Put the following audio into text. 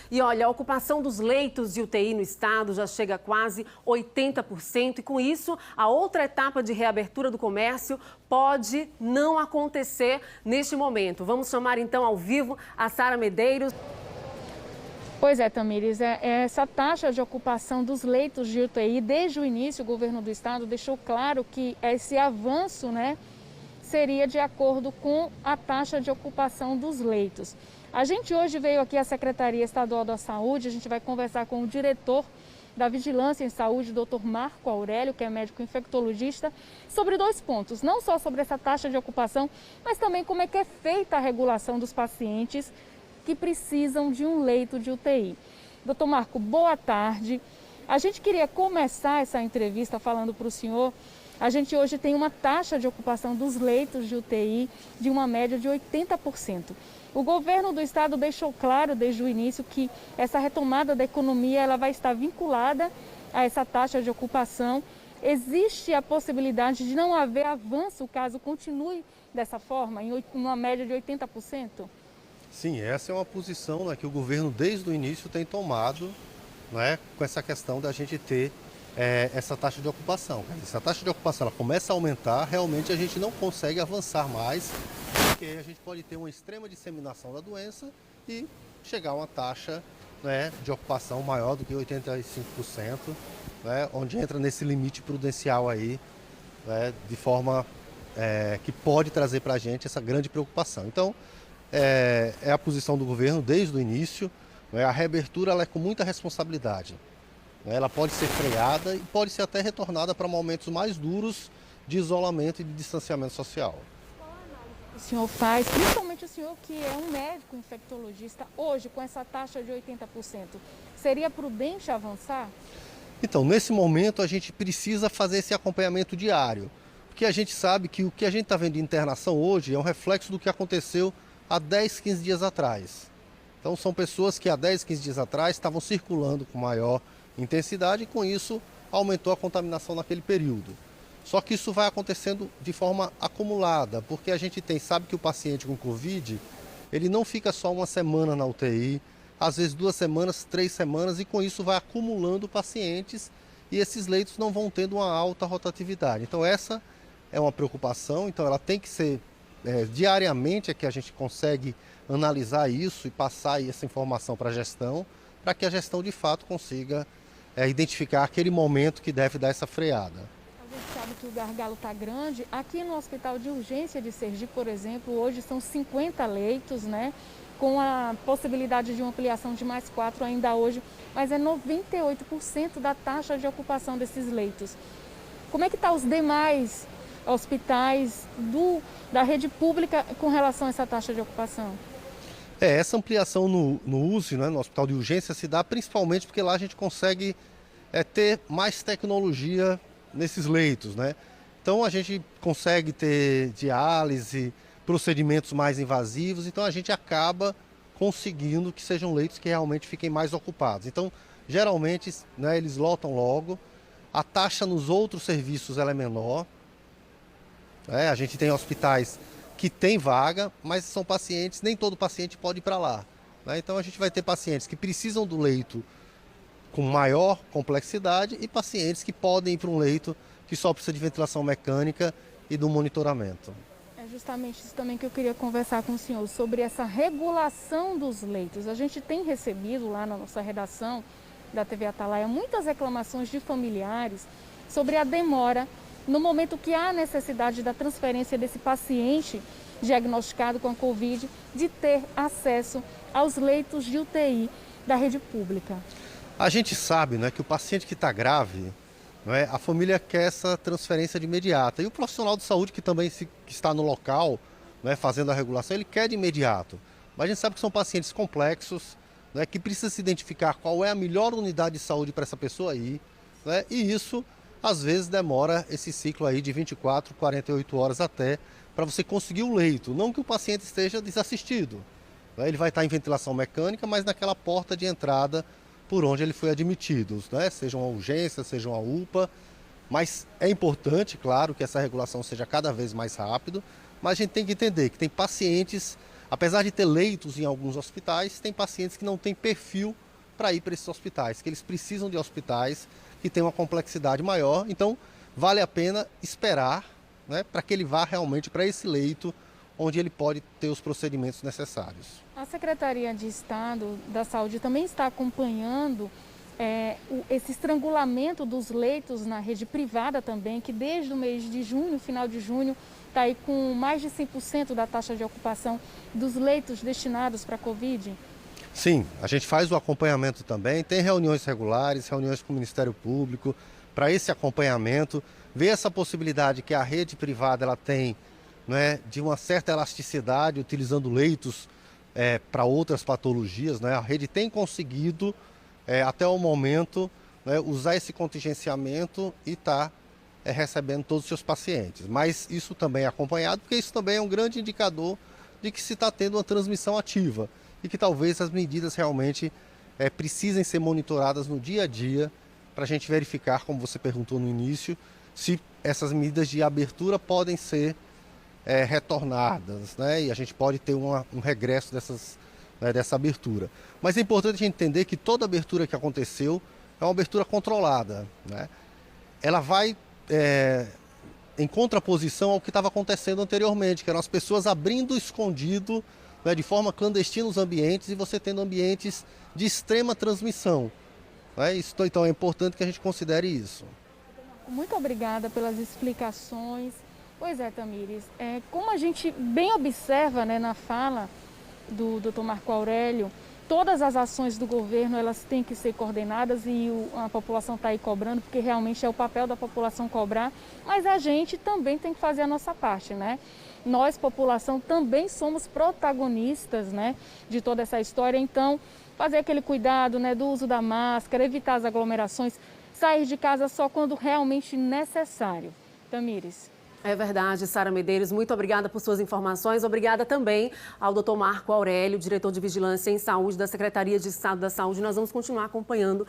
E olha, a ocupação dos leitos de UTI no estado já chega a quase 80% e com isso, a outra etapa de reabertura do comércio pode não acontecer neste momento. Vamos chamar então ao vivo a Sara Medeiros. Pois é, Tamires, essa taxa de ocupação dos leitos de UTI, desde o início, o governo do estado deixou claro que esse avanço, seria de acordo com a taxa de ocupação dos leitos. A gente hoje veio aqui à Secretaria Estadual da Saúde, a gente vai conversar com o diretor da Vigilância em Saúde, Dr. Marco Aurélio, que é médico infectologista, sobre dois pontos, não só sobre essa taxa de ocupação, mas também como é que é feita a regulação dos pacientes que precisam de um leito de UTI. Doutor Marco, boa tarde. A gente queria começar essa entrevista falando para o senhor. A gente hoje tem uma taxa de ocupação dos leitos de UTI de uma média de 80%. O governo do estado deixou claro desde o início que essa retomada da economia ela vai estar vinculada a essa taxa de ocupação. Existe a possibilidade de não haver avanço caso continue dessa forma, em uma média de 80%? Sim, essa é uma posição que o governo desde o início tem tomado, com essa questão da gente ter essa taxa de ocupação. Se a taxa de ocupação ela começa a aumentar, realmente a gente não consegue avançar mais, porque a gente pode ter uma extrema disseminação da doença e chegar a uma taxa de ocupação maior do que 85%, onde entra nesse limite prudencial aí, de forma que pode trazer para a gente essa grande preocupação. Então, é a posição do governo desde o início. A reabertura ela é com muita responsabilidade. Ela pode ser freada e pode ser até retornada para momentos mais duros de isolamento e de distanciamento social. Qual a análise que o senhor faz, principalmente o senhor que é um médico infectologista, hoje com essa taxa de 80%, seria prudente avançar? Então, nesse momento a gente precisa fazer esse acompanhamento diário, porque a gente sabe que o que a gente está vendo de internação hoje é um reflexo do que aconteceu há 10, 15 dias atrás. Então são pessoas que há 10, 15 dias atrás estavam circulando com maior intensidade e com isso aumentou a contaminação naquele período. Só que isso vai acontecendo de forma acumulada, porque a gente sabe que o paciente com Covid, ele não fica só uma semana na UTI, às vezes 2 semanas, 3 semanas, e com isso vai acumulando pacientes e esses leitos não vão tendo uma alta rotatividade. Então essa é uma preocupação, então ela tem que ser diariamente é que a gente consegue analisar isso e passar essa informação para a gestão, para que a gestão de fato consiga identificar aquele momento que deve dar essa freada. A gente sabe que o gargalo está grande. Aqui no Hospital de Urgência de Sergipe, por exemplo, hoje são 50 leitos, com a possibilidade de uma ampliação de mais 4 ainda hoje, mas é 98% da taxa de ocupação desses leitos. Como é que está os demais hospitais da rede pública com relação a essa taxa de ocupação? Essa ampliação no USE, no Hospital de Urgência, se dá principalmente porque lá a gente consegue ter mais tecnologia nesses leitos. Então a gente consegue ter diálise, procedimentos mais invasivos, então a gente acaba conseguindo que sejam leitos que realmente fiquem mais ocupados. Então, geralmente, eles lotam logo, a taxa nos outros serviços ela é menor. A gente tem hospitais que tem vaga, mas são pacientes, nem todo paciente pode ir para lá. Então a gente vai ter pacientes que precisam do leito com maior complexidade e pacientes que podem ir para um leito que só precisa de ventilação mecânica e do monitoramento. É justamente isso também que eu queria conversar com o senhor, sobre essa regulação dos leitos. A gente tem recebido lá na nossa redação da TV Atalaia muitas reclamações de familiares sobre a demora no momento que há necessidade da transferência desse paciente diagnosticado com a Covid, de ter acesso aos leitos de UTI da rede pública. A gente sabe que o paciente que está grave, a família quer essa transferência de imediata. E o profissional de saúde que também que está no local, fazendo a regulação, ele quer de imediato. Mas a gente sabe que são pacientes complexos, que precisa se identificar qual é a melhor unidade de saúde para essa pessoa aí. E isso às vezes demora esse ciclo aí de 24, 48 horas até para você conseguir o leito. Não que o paciente esteja desassistido. Ele vai estar em ventilação mecânica, mas naquela porta de entrada por onde ele foi admitido. Seja uma urgência, seja uma UPA. Mas é importante, claro, que essa regulação seja cada vez mais rápido. Mas a gente tem que entender que tem pacientes Apesar de ter leitos em alguns hospitais, tem pacientes que não têm perfil para ir para esses hospitais, que eles precisam de hospitais que têm uma complexidade maior. Então, vale a pena esperar, né, para que ele vá realmente para esse leito onde ele pode ter os procedimentos necessários. A Secretaria de Estado da Saúde também está acompanhando esse estrangulamento dos leitos na rede privada também, que desde o mês de junho, final de junho, está aí com mais de 100% da taxa de ocupação dos leitos destinados para a Covid? Sim, a gente faz o acompanhamento também, tem reuniões regulares, reuniões com o Ministério Público, para esse acompanhamento, ver essa possibilidade que a rede privada ela tem, né, de uma certa elasticidade, utilizando leitos para outras patologias, né? A rede tem conseguido, até o momento, né, usar esse contingenciamento e está recebendo todos os seus pacientes. Mas isso também é acompanhado, porque isso também é um grande indicador de que se está tendo uma transmissão ativa e que talvez as medidas realmente precisem ser monitoradas no dia a dia para a gente verificar, como você perguntou no início, se essas medidas de abertura podem ser retornadas, né? E a gente pode ter um regresso dessa abertura. Mas é importante a gente entender que toda abertura que aconteceu é uma abertura controlada, né? Ela vai em contraposição ao que estava acontecendo anteriormente, que eram as pessoas abrindo escondido, né, de forma clandestina os ambientes, e você tendo ambientes de extrema transmissão, né? Então é importante que a gente considere isso. Muito obrigada pelas explicações. Pois é, Tamires, como a gente bem observa, né, na fala do Dr. Marco Aurélio, todas as ações do governo elas têm que ser coordenadas e a população está aí cobrando, porque realmente é o papel da população cobrar, mas a gente também tem que fazer a nossa parte, né? Nós, população, também somos protagonistas, né, de toda essa história, então fazer aquele cuidado, né, do uso da máscara, evitar as aglomerações, sair de casa só quando realmente necessário. Tamires. É verdade, Sara Medeiros, muito obrigada por suas informações. Obrigada também ao Dr. Marco Aurélio, diretor de Vigilância em Saúde da Secretaria de Estado da Saúde. Nós vamos continuar acompanhando